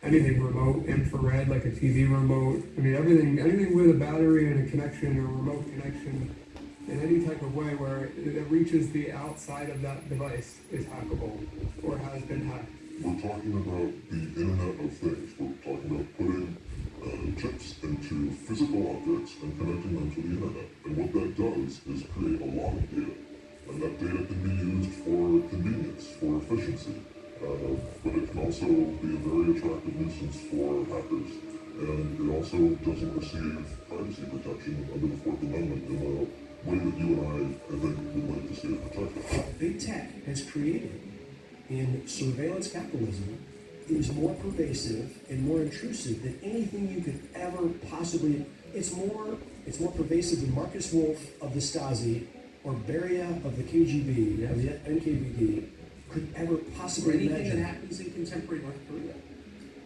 anything remote, infrared, like a TV remote. I mean, anything with a battery and a connection or a remote connection in any type of way where it reaches the outside of that device is hackable or has been hacked. We're talking about the Internet of Things. We're talking about putting chips into physical objects and connecting them to the Internet. And what that does is create a lot of data. And that data can be used for convenience, for efficiency. But it can also be a very attractive nuisance for hackers. And it also doesn't receive privacy protection under the Fourth Amendment in a way that you and I think, would like to see it protected. Big tech has created in surveillance capitalism is more pervasive and more intrusive than anything you could ever possibly. It's more pervasive than Marcus Wolf of the Stasi or Beria of the KGB, the NKVD, could ever possibly anything imagine. that happens in contemporary North Korea.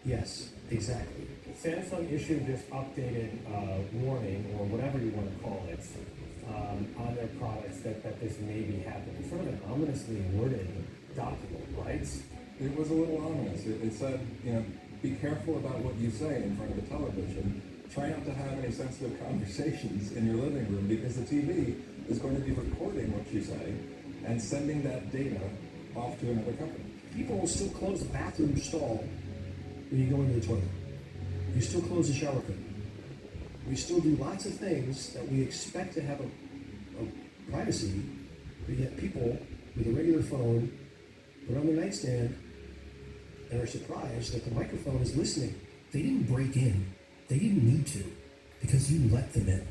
Yes, exactly. Samsung issued this updated warning, or whatever you want to call it, on their products that this may be happening. It's sort of an ominously worded document, right? It was a little ominous. It said, be careful about what you say in front of the television. Try not to have any sensitive conversations in your living room because the TV is going to be recording what you say and sending that data off to another company. People will still close the bathroom stall when you go into the toilet. You still close the shower curtain. We still do lots of things that we expect to have a privacy, but yet people with a regular phone put on their nightstand and are surprised that the microphone is listening. They didn't break in. They didn't need to, because you let them in.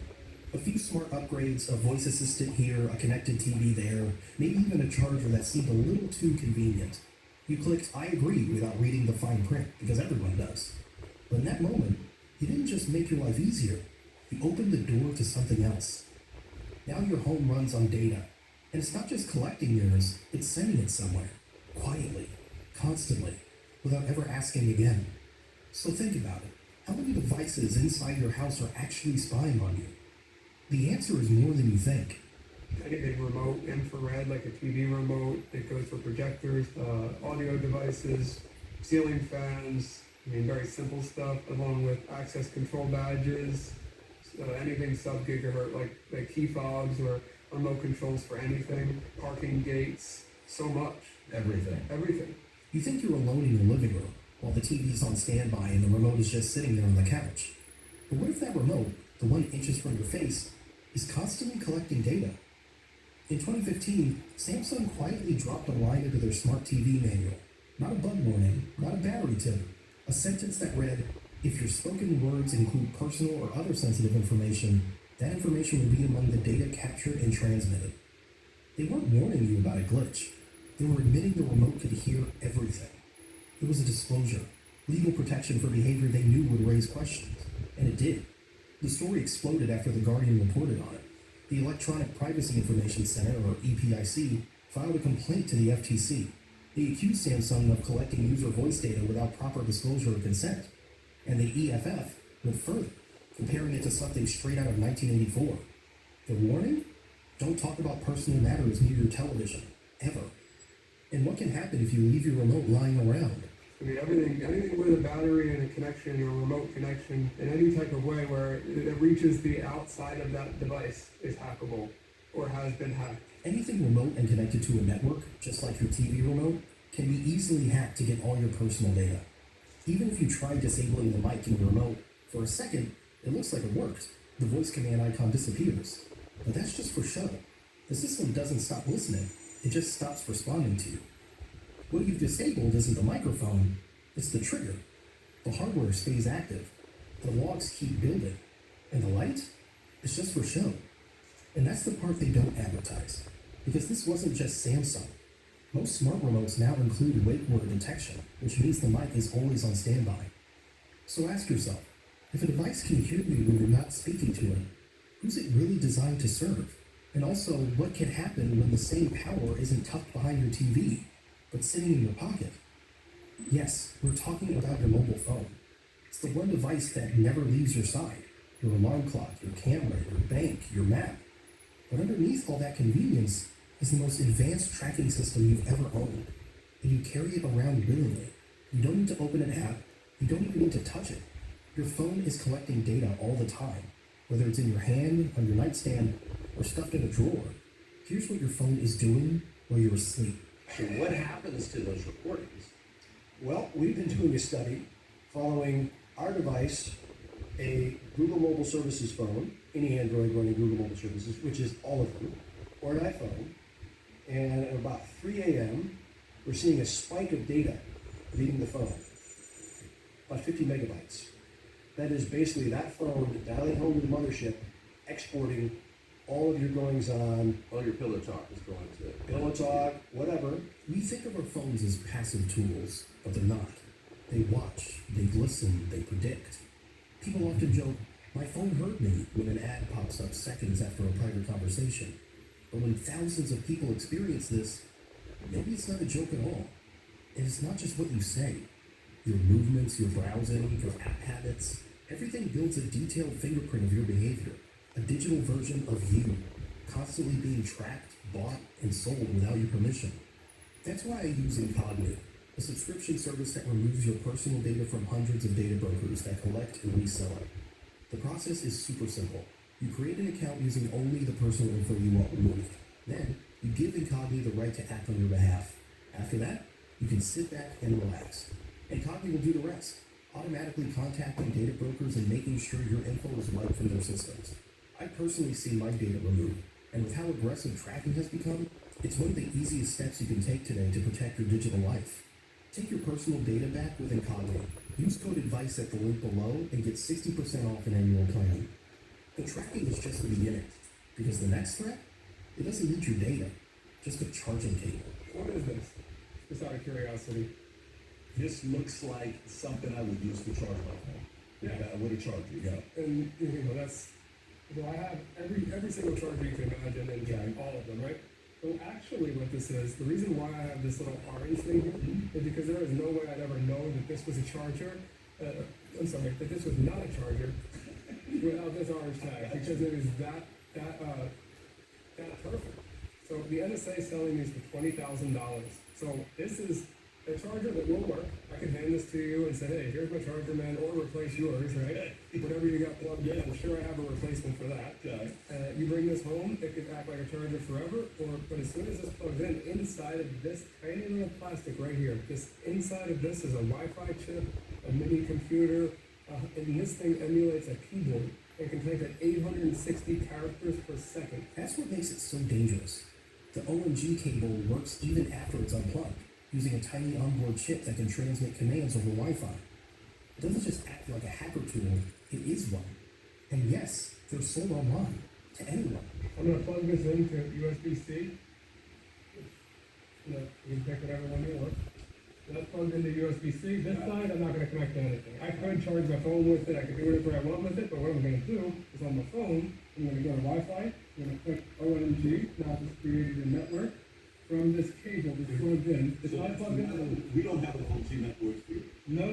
A few smart upgrades, a voice assistant here, a connected TV there, maybe even a charger that seemed a little too convenient. You clicked, I agree, without reading the fine print, because everyone does. But in that moment, you didn't just make your life easier, you opened the door to something else. Now your home runs on data, and it's not just collecting yours, it's sending it somewhere, quietly, constantly, without ever asking again. So think about it. How many devices inside your house are actually spying on you? The answer is more than you think. Anything remote, infrared, like a TV remote. It goes for projectors, audio devices, ceiling fans. I mean, very simple stuff, along with access control badges, anything sub-gigahertz, like key fobs or remote controls for anything, parking gates, so much. Everything. You think you're alone in your living room while the TV's on standby and the remote is just sitting there on the couch. But what if that remote, the one inches from your face, is constantly collecting data? In 2015, Samsung quietly dropped a line into their smart TV manual. Not a bug warning, not a battery tip. A sentence that read, if your spoken words include personal or other sensitive information, that information will be among the data captured and transmitted. They weren't warning you about a glitch. They were admitting the remote could hear everything. It was a disclosure, legal protection for behavior they knew would raise questions. And it did. The story exploded after The Guardian reported on it. The Electronic Privacy Information Center, or EPIC, filed a complaint to the FTC. They accused Samsung of collecting user voice data without proper disclosure or consent. And the EFF went further, comparing it to something straight out of 1984. The warning? Don't talk about personal matters near your television, ever. And what can happen if you leave your remote lying around? I mean, anything with a battery and a connection or a remote connection in any type of way where it reaches the outside of that device is hackable or has been hacked. Anything remote and connected to a network, just like your TV remote, can be easily hacked to get all your personal data. Even if you try disabling the mic in your remote, for a second, it looks like it worked. The voice command icon disappears. But that's just for show. The system doesn't stop listening, it just stops responding to you. What you've disabled isn't the microphone, it's the trigger. The hardware stays active. The logs keep building. And the light? It's just for show. And that's the part they don't advertise. Because this wasn't just Samsung. Most smart remotes now include wake word detection, which means the mic is always on standby. So ask yourself, if a device can hear you when you're not speaking to it, who's it really designed to serve? And also, what can happen when the same power isn't tucked behind your TV, but sitting in your pocket? Yes, we're talking about your mobile phone. It's the one device that never leaves your side. Your alarm clock, your camera, your bank, your map. But underneath all that convenience is the most advanced tracking system you've ever owned. And you carry it around willingly. You don't need to open an app. You don't even need to touch it. Your phone is collecting data all the time, whether it's in your hand, on your nightstand, or stuffed in a drawer. Here's what your phone is doing while you're asleep. So what happens to those recordings? Well, we've been doing a study following our device, a Google Mobile Services phone, any Android running Google Mobile Services, which is all of them, or an iPhone, and at about 3 a.m., we're seeing a spike of data leaving the phone, about 50 megabytes. That is basically that phone dialing home to the mothership, exporting all of your goings on, All your pillow talk is going to pillow talk, whatever. We think of our phones as passive tools, but they're not. They watch, they listen, they predict. People often joke, my phone heard me when an ad pops up seconds after a private conversation. But when thousands of people experience this, maybe it's not a joke at all. And it's not just what you say. Your movements, your browsing, your app habits, everything builds a detailed fingerprint of your behavior, a digital version of you, constantly being tracked, bought, and sold without your permission. That's why I use Incognito, a subscription service that removes your personal data from hundreds of data brokers that collect and resell it. The process is super simple. You create an account using only the personal info you want removed. Then, you give Incognito the right to act on your behalf. After that, you can sit back and relax. Incognito will do the rest, automatically contacting data brokers and making sure your info is wiped from their systems. I personally see my data removed, and with how aggressive tracking has become, it's one of the easiest steps you can take today to protect your digital life. Take your personal data back with Incognito. Use code ADVICE at the link below and get 60% off an annual plan. The tracking is just the beginning, because the next threat, it doesn't need your data, just a charging cable. What is this? Just out of curiosity. This looks like something I would use to charge my phone. Yeah. With a charger, yeah. And that's, so I have every single charger you can imagine and all of them, right? So actually what this is, the reason why I have this little orange thing here is because there is no way I'd ever know that this was a charger. I'm sorry, that this was not a charger without this orange tag, because it is that perfect. So the NSA is selling these for $20,000. So this is a charger that will work. I can hand this to you and say, hey, here's my charger, man, or replace yours, right? Whatever you got plugged in, I'm sure I have a replacement for that. You bring this home, it could act like a charger forever, but as soon as this plugs in, inside of this tiny little plastic right here, this inside of this is a Wi-Fi chip, a mini computer, and this thing emulates a keyboard. It can type at 860 characters per second. That's what makes it so dangerous. The OMG cable works even after it's unplugged, using a tiny onboard chip that can transmit commands over Wi-Fi. It doesn't just act like a hacker tool, it is one. And yes, they're sold online, to anyone. I'm going to plug this into USB-C. You can pick whatever one you want. That's plugged into USB-C. This side, I'm not going to connect to anything. I could charge my phone with it. I could do whatever I want with it. But what I'm going to do is on my phone, I'm going to go to Wi-Fi. I'm going to click OMG. Now it's created a network from this cable that's plugged in. It's not plugged in. We don't have an OG network here. No.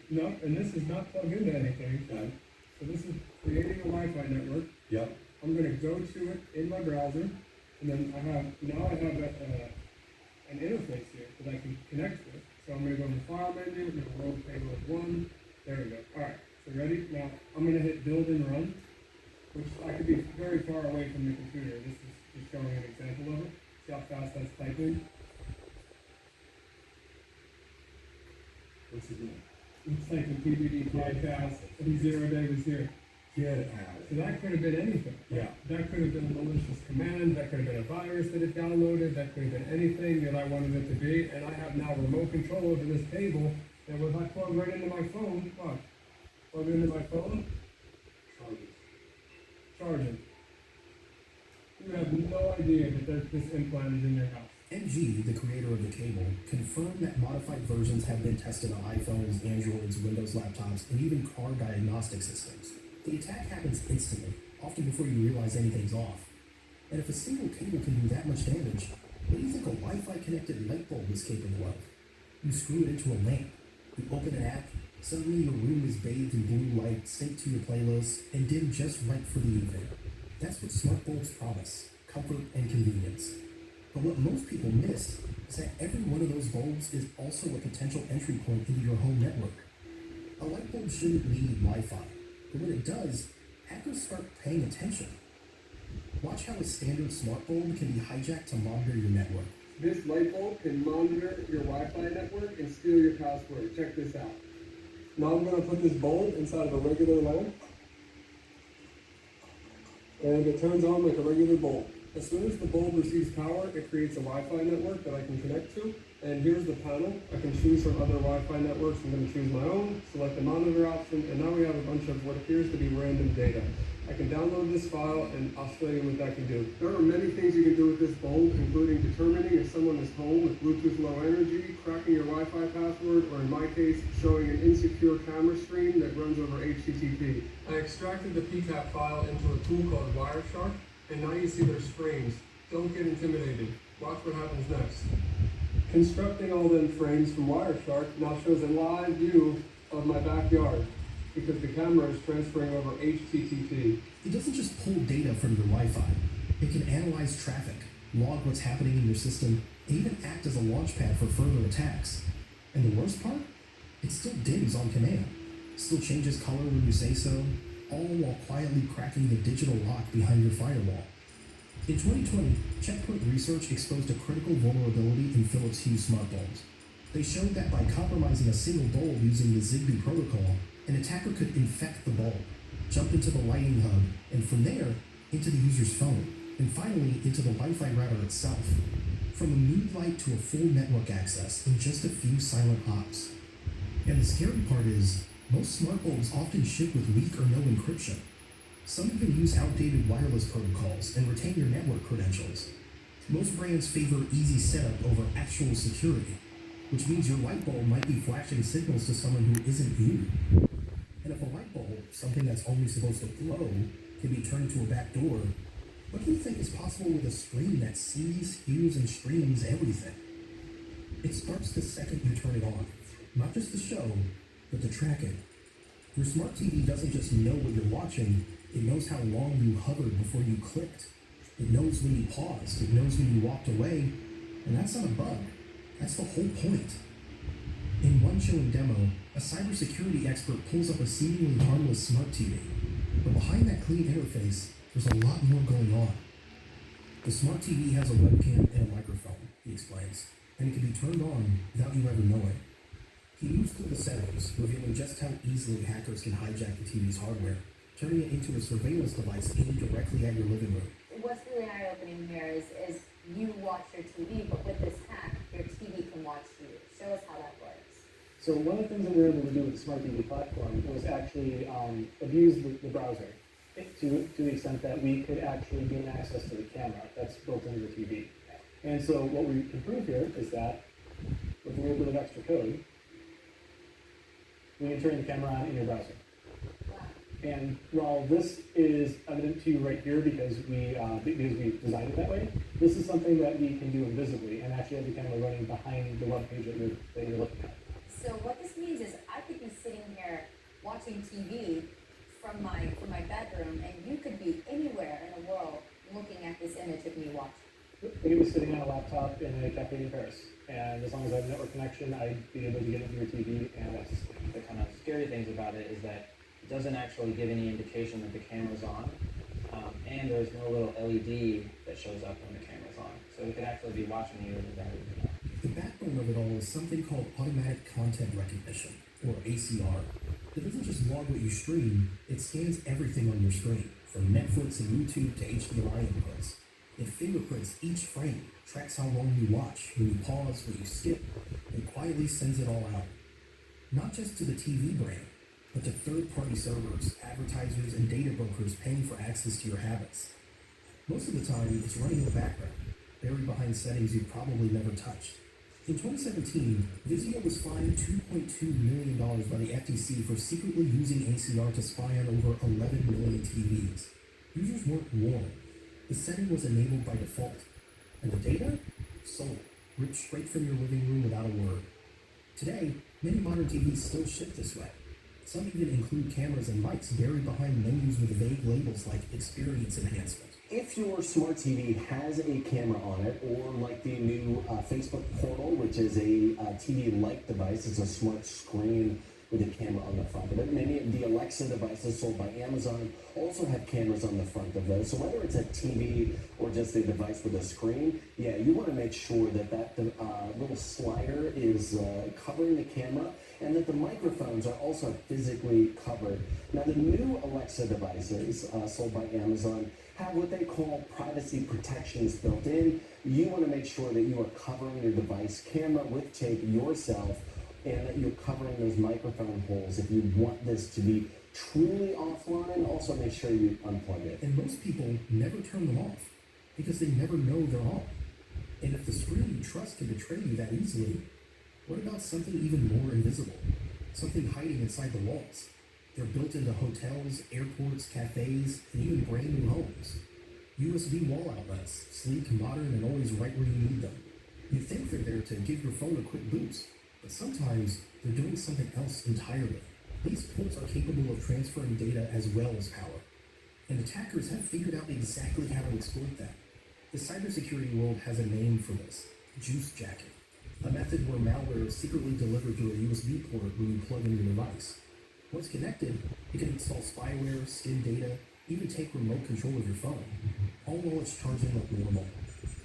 No, and this is not plugged into anything. So this is creating a Wi-Fi network. Yep. I'm going to go to it in my browser, and then I have an interface here that I can connect with. So I'm going to go in the file menu, I'm going to load payload 1. There we go. All right, so ready? Now I'm going to hit build and run, which I could be very far away from the computer. This is just showing an example of it. See how fast that's typing? What's it doing? It's typing PBD podcast, and 0 day was here. Get out. So that could have been anything. Yeah. That could have been a malicious command, that could have been a virus that it downloaded, that could have been anything that I wanted it to be, and I have now remote control over this cable, and if I plug right into my phone, plug into my phone, charging. You have no idea that there's this implant is in your house. NG, the creator of the cable, confirmed that modified versions have been tested on iPhones, Androids, Windows laptops, and even car diagnostic systems. The attack happens instantly, often before you realize anything's off. And if a single cable can do that much damage, what do you think a Wi-Fi connected light bulb is capable of? You screw it into a lamp, you open an app, suddenly your room is bathed in blue light, synced to your playlist, and dimmed just right for the evening. That's what smart bulbs promise, comfort and convenience. But what most people miss is that every one of those bulbs is also a potential entry point into your home network. A light bulb shouldn't need Wi-Fi, but when it does, hackers start paying attention. Watch how a standard smart bulb can be hijacked to monitor your network. This light bulb can monitor your Wi-Fi network and steal your password. Check this out. Now I'm going to put this bulb inside of a regular lamp, and it turns on like a regular bulb. As soon as the bulb receives power, it creates a Wi-Fi network that I can connect to. And here's the panel. I can choose from other Wi-Fi networks. I'm going to choose my own, select the monitor option, and now we have a bunch of what appears to be random data. I can download this file, and I'll show you what that can do. There are many things you can do with this bulb, including determining if someone is home with Bluetooth Low Energy, cracking your Wi-Fi password, or in my case, showing an insecure camera stream that runs over HTTP. I extracted the PCAP file into a tool called Wireshark, and now you see there's frames. Don't get intimidated. Watch what happens next. Constructing all them frames from Wireshark now shows a live view of my backyard because the camera is transferring over HTTP. It doesn't just pull data from your Wi-Fi. It can analyze traffic, log what's happening in your system, and even act as a launchpad for further attacks. And the worst part? It still dims on command, still changes color when you say so, all while quietly cracking the digital lock behind your firewall. In 2020, Checkpoint Research exposed a critical vulnerability in Philips Hue smart bulbs. They showed that by compromising a single bulb using the Zigbee protocol, an attacker could infect the bulb, jump into the lighting hub, and from there, into the user's phone, and finally into the Wi-Fi router itself. From a mood light to a full network access in just a few silent hops. And the scary part is, most smart bulbs often ship with weak or no encryption. Some even use outdated wireless protocols and retain your network credentials. Most brands favor easy setup over actual security, which means your light bulb might be flashing signals to someone who isn't you. And if a light bulb, something that's only supposed to glow, can be turned to a back door, what do you think is possible with a screen that sees, hears, and streams everything? It starts the second you turn it on, not just the show, but the tracking. Your smart TV doesn't just know what you're watching, it knows how long you hovered before you clicked. It knows when you paused, it knows when you walked away, and that's not a bug. That's the whole point. In one chilling demo, a cybersecurity expert pulls up a seemingly harmless smart TV, but behind that clean interface, there's a lot more going on. The smart TV has a webcam and a microphone, he explains, and it can be turned on without you ever knowing. He moves through the settings, revealing just how easily hackers can hijack the TV's hardware, turning it into a surveillance device aimed directly at your living room. What's really eye-opening here is you watch your TV, but with this hack, your TV can watch you. Show us how that works. So one of the things that we were able to do with the Smart TV platform was actually abuse the browser to the extent that we could actually gain access to the camera that's built into the TV. And so what we can prove here is that with a little bit of extra code, we can turn the camera on in your browser. And while this is evident to you right here because we designed it that way, this is something that we can do invisibly and actually have the camera running behind the web page that you're looking at. So what this means is I could be sitting here watching TV from my bedroom, and you could be anywhere in the world looking at this image of me watching. I could be sitting on a laptop in a cafe in Paris, and as long as I have a network connection, I'd be able to get into your TV. And That's the kind of scary things about it is that it doesn't actually give any indication that the camera's on, and there's no little LED that shows up when the camera's on. So it could actually be watching you without even know. The backbone of it all is something called automatic content recognition, or ACR. It doesn't just log what you stream, it scans everything on your screen, from Netflix and YouTube to HDMI inputs. It fingerprints each frame, tracks how long you watch, when you pause, when you skip, and quietly sends it all out. Not just to the TV brand, but to third-party servers, advertisers, and data brokers paying for access to your habits. Most of the time, it's running in the background, buried behind settings you probably never touched. In 2017, Vizio was fined $2.2 million by the FTC for secretly using ACR to spy on over 11 million TVs. Users weren't warned. The setting was enabled by default, and the data? Sold, ripped straight from your living room without a word. Today, many modern TVs still ship this way. Some even include cameras and mics buried behind menus with vague labels like experience enhancement. If your smart TV has a camera on it, or like the new Facebook Portal, which is a TV-like device, it's a smart screen with a camera on the front of it. Many of the Alexa devices sold by Amazon also have cameras on the front of those. So whether it's a TV or just a device with a screen, yeah, you want to make sure that little slider is covering the camera and that the microphones are also physically covered. Now, the new Alexa devices sold by Amazon have what they call privacy protections built in. You want to make sure that you are covering your device camera with tape yourself and that you're covering those microphone holes. If you want this to be truly offline, also make sure you unplug it. And most people never turn them off because they never know they're on. And if the screen you trust can betray you that easily, what about something even more invisible? Something hiding inside the walls? They're built into hotels, airports, cafes, and even brand new homes. USB wall outlets, sleek, modern, and always right where you need them. You think they're there to give your phone a quick boost, but sometimes they're doing something else entirely. These ports are capable of transferring data as well as power, and attackers have figured out exactly how to exploit that. The cybersecurity world has a name for this: juice jacking, a method where malware is secretly delivered through a USB port when you plug in your device. Once connected, it can install spyware, skim data, even take remote control of your phone, all while it's charging like normal.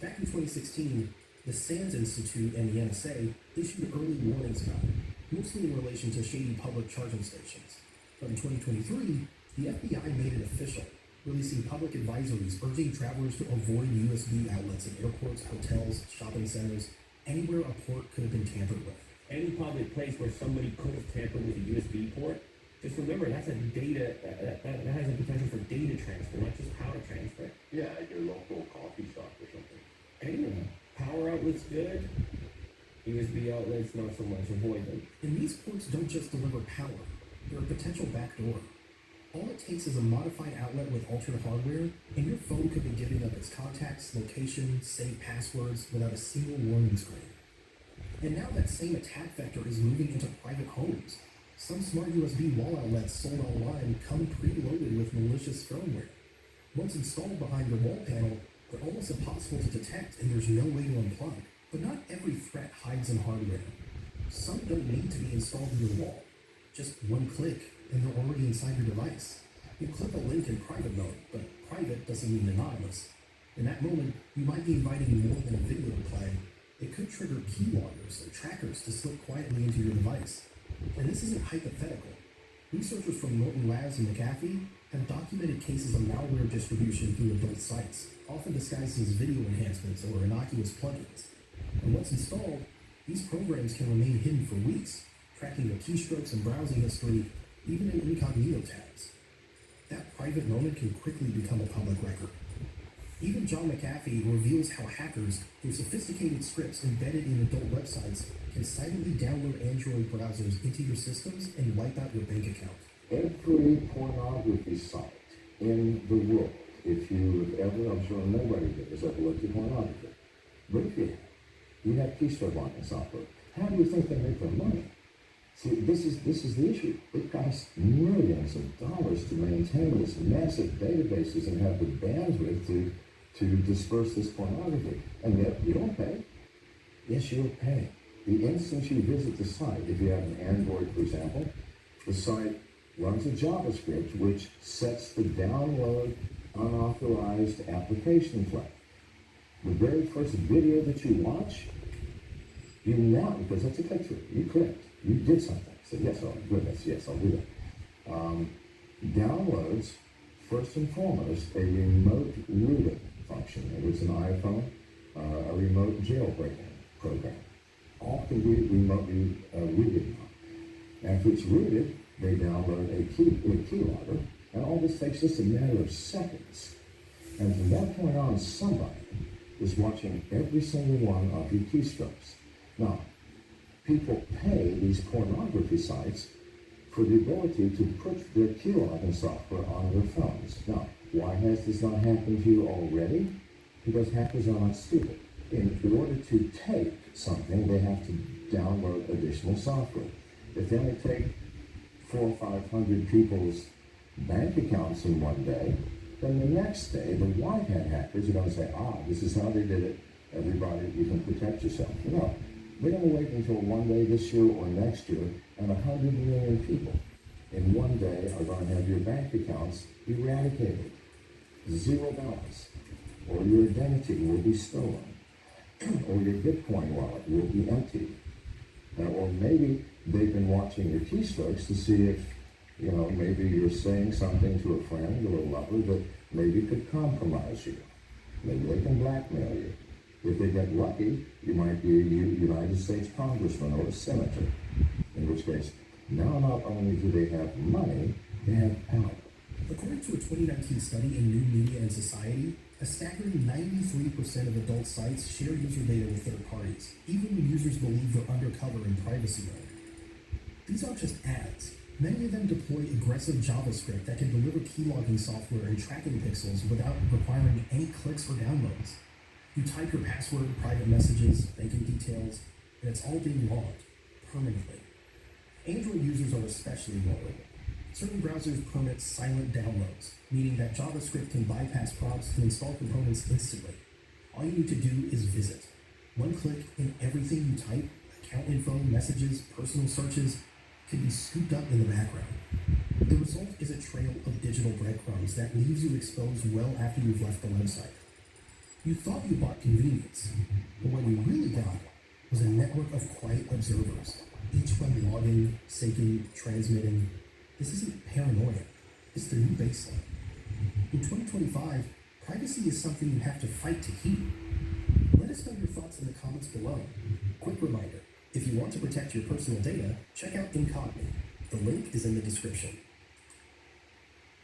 Back in 2016, the SANS Institute and the NSA issued early warnings about it, mostly in relation to shady public charging stations. But in 2023, the FBI made it official, releasing public advisories urging travelers to avoid USB outlets in airports, hotels, shopping centers, anywhere a port could have been tampered with. Any public place where somebody could have tampered with a USB port, just remember that's a data, that has a potential for data transfer, not just power transfer. Yeah, at your local coffee shop or something. Anyway, power outlet's good, USB outlets not so much, avoid them. And these ports don't just deliver power, they're a potential backdoor. All it takes is a modified outlet with altered hardware, and your phone could be giving up its contacts, location, saved passwords without a single warning screen. And now that same attack vector is moving into private homes. Some smart USB wall outlets sold online come preloaded with malicious firmware. Once installed behind your wall panel, they're almost impossible to detect and there's no way to unplug. But not every threat hides in hardware. Some don't need to be installed in your wall. Just one click and they're already inside your device. You click a link in private mode, but private doesn't mean anonymous. In that moment, you might be inviting more than a video to play. It could trigger keyloggers or trackers to slip quietly into your device. And this isn't hypothetical. Researchers from Norton Labs and McAfee have documented cases of malware distribution through adult sites, often disguised as video enhancements or innocuous plugins. And once installed, these programs can remain hidden for weeks, tracking your keystrokes and browsing history, even in incognito tabs. That private moment can quickly become a public record. Even John McAfee reveals how hackers, through sophisticated scripts embedded in adult websites, can silently download Android browsers into your systems and wipe out your bank account. Every pornography site in the world, if you've ever, I'm sure nobody here has ever looked at pornography, but if you have keystroke locking software. How do you think they make their money? See, this is the issue. It costs millions of dollars to maintain this massive databases and have the bandwidth to disperse this pornography. And yet, you don't pay. Yes, you'll pay. The instant you visit the site, if you have an Android, for example, the site runs a JavaScript which sets the download unauthorized application flag. The very first video that you watch, you now, because that's a click-through, you clicked, you did something. So yes, I'll do this, yes, I'll do that. Downloads, first and foremost, a remote rooting function. If it's an iPhone, a remote jailbreaking program. All can be remotely rooted now. After it's rooted, they download a keylogger, and all this takes just a matter of seconds. And from that point on, somebody is watching every single one of your keystrokes. Now, people pay these pornography sites for the ability to put their keylogging software on their phones. Now, why has this not happened to you already? Because hackers are not stupid. In order to take something, they have to download additional software. If they only take 400 or 500 people's bank accounts in one day, then the next day, the white hat hackers are going to say, this is how they did it. Everybody, you can protect yourself. No, They're going to wait until one day this year or next year, and 100 million people in one day are going to have your bank accounts eradicated, zero balance, or your identity will be stolen, or your Bitcoin wallet will be empty. Or maybe they've been watching your keystrokes to see if, maybe you're saying something to a friend or a lover that maybe could compromise you. Maybe they can blackmail you. If they get lucky, you might be a United States congressman or a senator. In which case, now not only do they have money, they have power. According to a 2019 study in New Media and Society, a staggering 93% of adult sites share user data with third parties, even when users believe they're undercover in privacy mode. These aren't just ads. Many of them deploy aggressive JavaScript that can deliver keylogging software and tracking pixels without requiring any clicks or downloads. You type your password, private messages, banking details, and it's all being logged permanently. Android users are especially vulnerable. Certain browsers permit silent downloads, meaning that JavaScript can bypass prompts and install components instantly. All you need to do is visit. One click and everything you type, account info, messages, personal searches, can be scooped up in the background. The result is a trail of digital breadcrumbs that leaves you exposed well after you've left the website. You thought you bought convenience, but what you really got was a network of quiet observers, each one logging, syncing, transmitting. This isn't paranoia, it's the new baseline. In 2025, privacy is something you have to fight to keep. Let us know your thoughts in the comments below. Quick reminder, if you want to protect your personal data, check out Incognito. The link is in the description.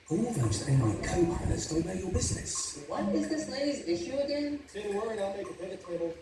All those AI co-pilots don't know your business. What is this lady's issue again? Didn't worry, I'll make a pivot table.